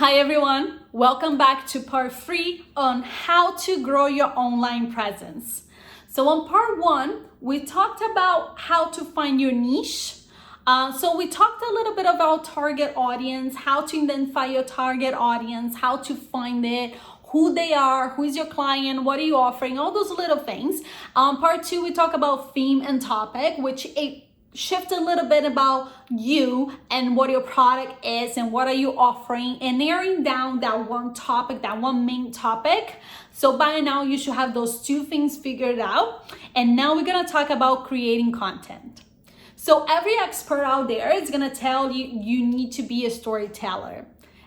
Hi everyone, welcome back to part 3 on how to grow your online presence. So on part 1, we talked about how to find your niche. So we talked a little bit about target audience, how to identify your target audience, how to find it, who they are, who is your client, what are you offering, all those little things. Part 2, we talk about theme and topic, which shift a little bit about you and what your product is and what are you offering, and narrowing down that one topic, that one main topic. So by now you should have those two things figured out. And now we're gonna talk about creating content. So every expert out there is gonna tell you you need to be a storyteller.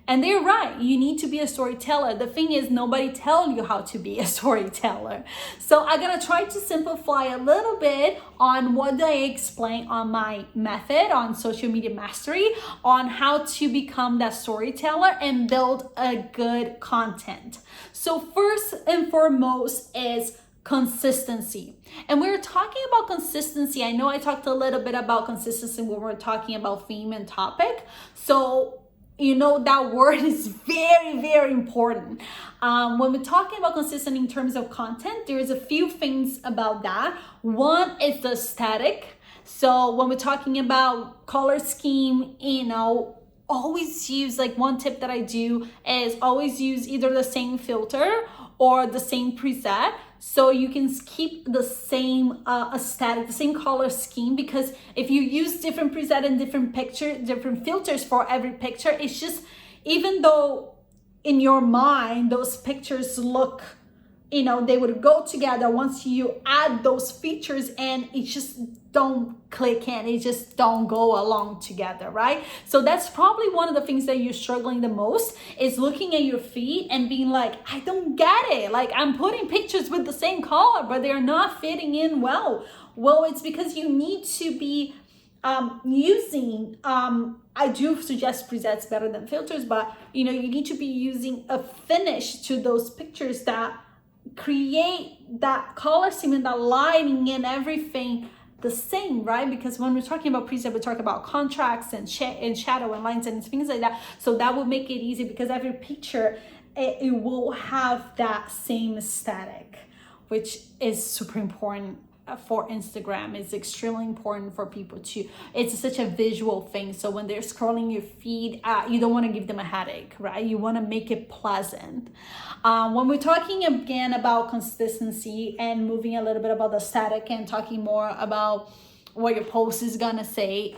And they're right, you need to be a storyteller. The thing is, nobody tells you how to be a storyteller. So I'm gonna try to simplify a little bit on what I explain on my method on social media mastery, on how to become that storyteller and build a good content. So first and foremost is consistency. And we were talking about consistency. I know I talked a little bit about consistency when we were talking about theme and topic. So that word is very, very important. When we're talking about consistent in terms of content, there's a few things about that. One is the aesthetic. So when we're talking about color scheme, always use, like, one tip that I do is always use either the same filter or the same preset, so you can keep the same aesthetic, the same color scheme. Because if you use different preset and different filters for every picture, it's just, even though in your mind those pictures look, they would go together, once you add those features and it just don't click in, it just don't go along together, right? So that's probably one of the things that you're struggling the most, is looking at your feed and being like, I don't get it. Like, I'm putting pictures with the same color, but they're not fitting in well. Well, it's because you need to be using, I do suggest presets better than filters, but you need to be using a finish to those pictures that create that color scheme and that lighting and everything the same, right? Because when we're talking about preset, we talk about contracts and shadow and lines and things like that. So that will make it easy, because every picture, it will have that same aesthetic, which is super important for Instagram. It's extremely important for people to, it's such a visual thing. So when they're scrolling your feed, you don't want to give them a headache, right? You want to make it pleasant. When we're talking again about consistency and moving a little bit about the static and talking more about what your post is gonna say,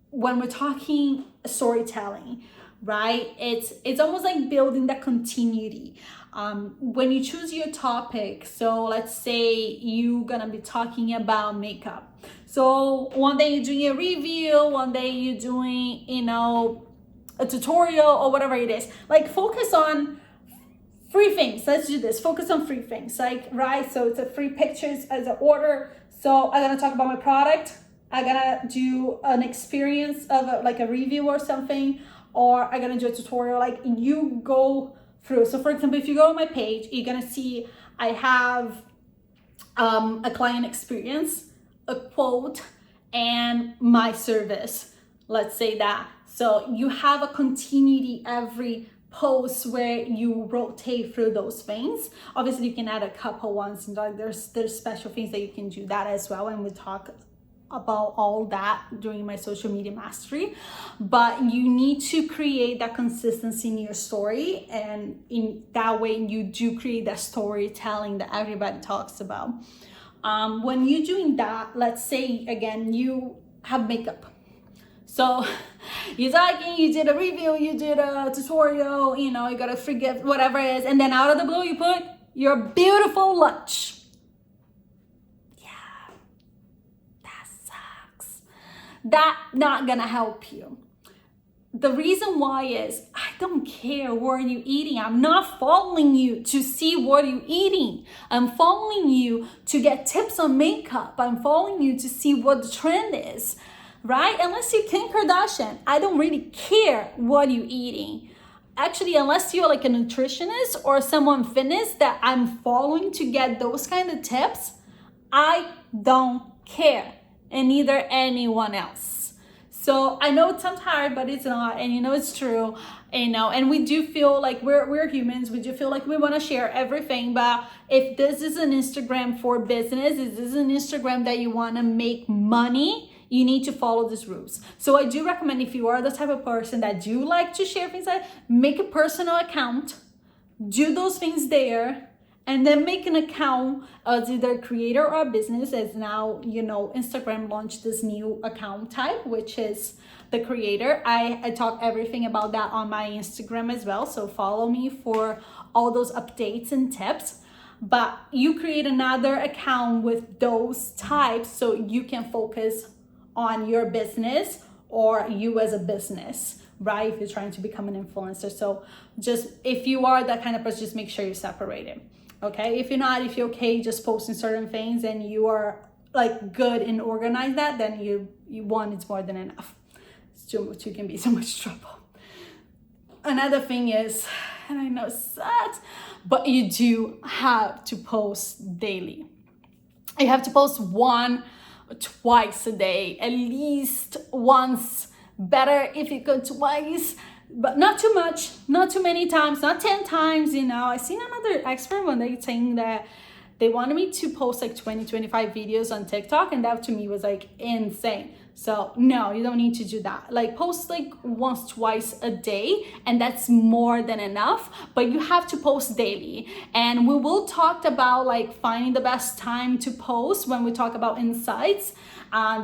when we're talking storytelling, right? It's almost like building that continuity. When you choose your topic, so let's say you're gonna be talking about makeup. So one day you're doing a review, one day you're doing, a tutorial or whatever it is. Like, focus on 3 things. Let's do this. Focus on 3 things, like, right? So it's a 3 pictures as an order. So I'm gonna talk about my product. I'm gonna do an experience of a review or something, or I'm gonna do a tutorial. Like, you go through. So for example, if you go on my page, you're gonna see I have a client experience, a quote, and my service. Let's say that. So you have a continuity every post where you rotate through those things. Obviously, you can add a couple ones, and there's special things that you can do that as well, and we talk about all that during my social media mastery. But you need to create that consistency in your story, and in that way you do create that storytelling that everybody talks about. When you're doing that, let's say again you have makeup. So you did a review, you did a tutorial, you got a free gift, whatever it is, and then out of the blue you put your beautiful lunch. That's not gonna help you. The reason why is, I don't care what you're eating. I'm not following you to see what you're eating. I'm following you to get tips on makeup. I'm following you to see what the trend is, right? Unless you're Kim Kardashian, I don't really care what you're eating. Actually, unless you're like a nutritionist or someone fitness that I'm following to get those kind of tips, I don't care. And neither anyone else. So I know it sounds hard, but it's not, and it's true, and we do feel like we're humans. We do feel like we want to share everything, but if this is an Instagram for business, if this is an Instagram that you want to make money, you need to follow these rules. So I do recommend, if you are the type of person that do like to share things, make a personal account, do those things there, and then make an account as either creator or business. As now, Instagram launched this new account type, which is the creator. I talk everything about that on my Instagram as well. So follow me for all those updates and tips. But you create another account with those types so you can focus on your business or you as a business, right? If you're trying to become an influencer. So just, if you are that kind of person, just make sure you separate it. Okay, if you're not, if you're okay just posting certain things and you are like good and organize that, then you one, it's more than enough. It's too much, you can be so much trouble. Another thing is, and I know it sucks, but you do have to post daily. You have to post twice a day, at least once. Better if you go twice, but not too much, not too many times, not 10 times. I seen another expert one day saying that they wanted me to post like 20-25 videos on TikTok, and that to me was like insane. So no, you don't need to do that. Like post like once, twice a day, and that's more than enough, but you have to post daily. And we will talk about like finding the best time to post when we talk about insights,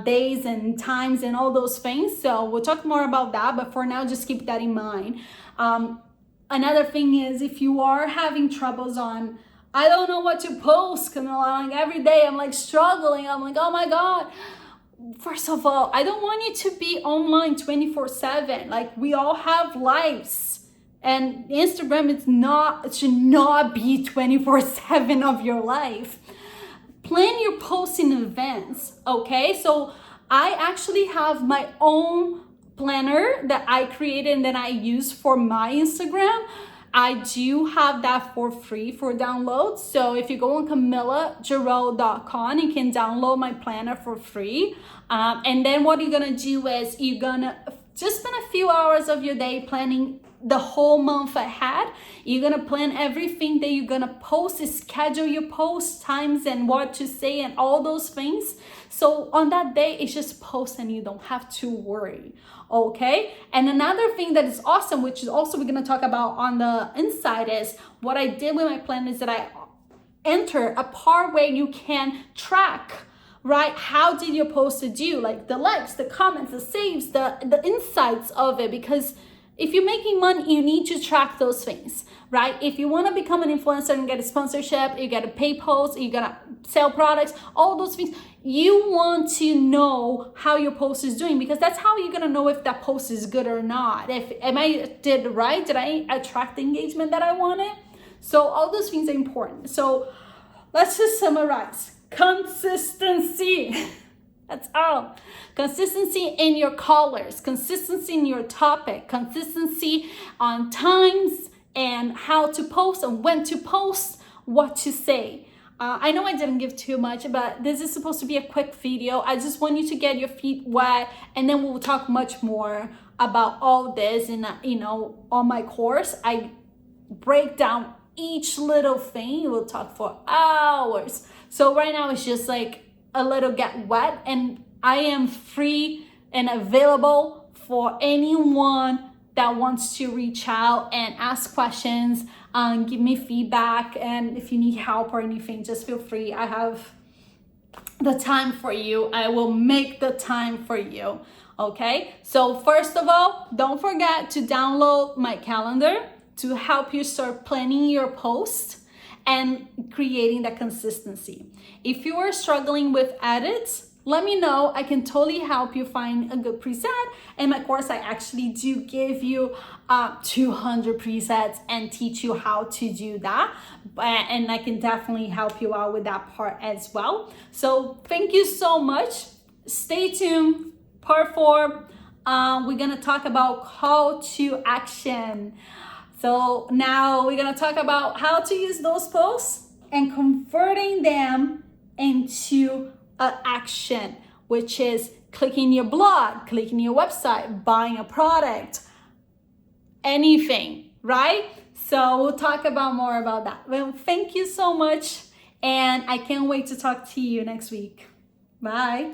days and times and all those things. So we'll talk more about that, but for now, just keep that in mind. Another thing is, if you are having troubles on, I don't know what to post, Camila, like every day I'm like struggling. I'm like, oh my God. First of all, I don't want you to be online 24/7. Like, we all have lives, and Instagram it should not be 24/7 of your life. Plan your posts in advance, okay? So I actually have my own planner that I created and that I use for my Instagram. I do have that for free for download. So if you go on CamilaGirot.com, you can download my planner for free. And then what you're gonna do is you're gonna just spend a few hours of your day planning the whole month ahead. You're gonna plan everything that you're gonna post, schedule your post times and what to say and all those things. So on that day, it's just post and you don't have to worry, okay? And another thing that is awesome, which is also we're gonna talk about on the inside, is what I did with my plan is that I enter a part where you can track, right? How did your post do? Like the likes, the comments, the saves, the insights of it, because if you're making money, you need to track those things, right? If you want to become an influencer and get a sponsorship, you get a pay post, you gotta sell products, all those things, you want to know how your post is doing, because that's how you're gonna know if that post is good or not. Am I did right? Did I attract the engagement that I wanted? So all those things are important. So let's just summarize. Consistency. That's all. Consistency in your colors, consistency in your topic, consistency on times and how to post and when to post, what to say. I know I didn't give too much, but this is supposed to be a quick video. I just want you to get your feet wet, and then we'll talk much more about all this. And on my course, I break down each little thing. We'll talk for hours. So right now it's just like a little get wet, and I am free and available for anyone that wants to reach out and ask questions, give me feedback, and if you need help or anything, just feel free. I have the time for you. I will make the time for you, okay? So first of all, don't forget to download my calendar to help you start planning your post and creating that consistency. If you are struggling with edits, let me know. I can totally help you find a good preset. In my course, I actually do give you 200 presets and teach you how to do that. And I can definitely help you out with that part as well. So thank you so much. Stay tuned. Part 4, we're gonna talk about call to action. So now we're gonna talk about how to use those posts and converting them into an action, which is clicking your blog, clicking your website, buying a product, anything, right? So we'll talk about more about that. Well, thank you so much, and I can't wait to talk to you next week. Bye.